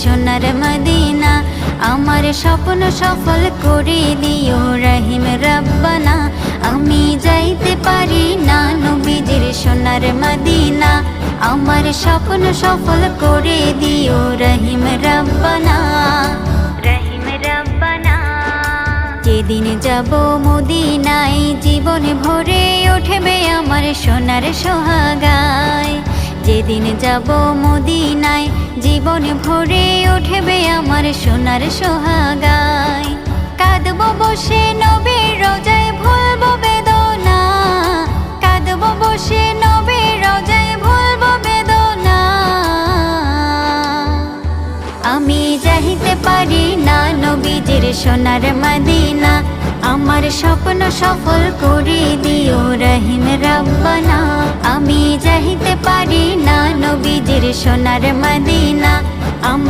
সোনার মদিনা। আমার স্বপ্ন সফল করে দিও রহিম রব্বানা। আমি যাইতে পারি না নবীজির সোনার মদিনা। আমার স্বপ্ন সফল করে দিও রহিম রব্বানা, রহিম রব্বানা। যেদিন যাব মদিনায় জীবন ভরে উঠবে আমার সোনার সোহাগায়। যেদিন যাব মদিনায় জীবন ভরে উঠবে আমার সোনার সোহাগায়। কাঁদব বসে নবীর রোজায় ভুলব বেদনা, কাঁদব বসে নবীর রোজায় ভুলব বেদনা। আমি যাইতে পারি না নবীজির সোনার মদিনা। আমার স্বপ্ন সফল করে দিও রহিম রব্বানা। আমি যাইতে পারি না নবীজির সোনার মদিনা। আমার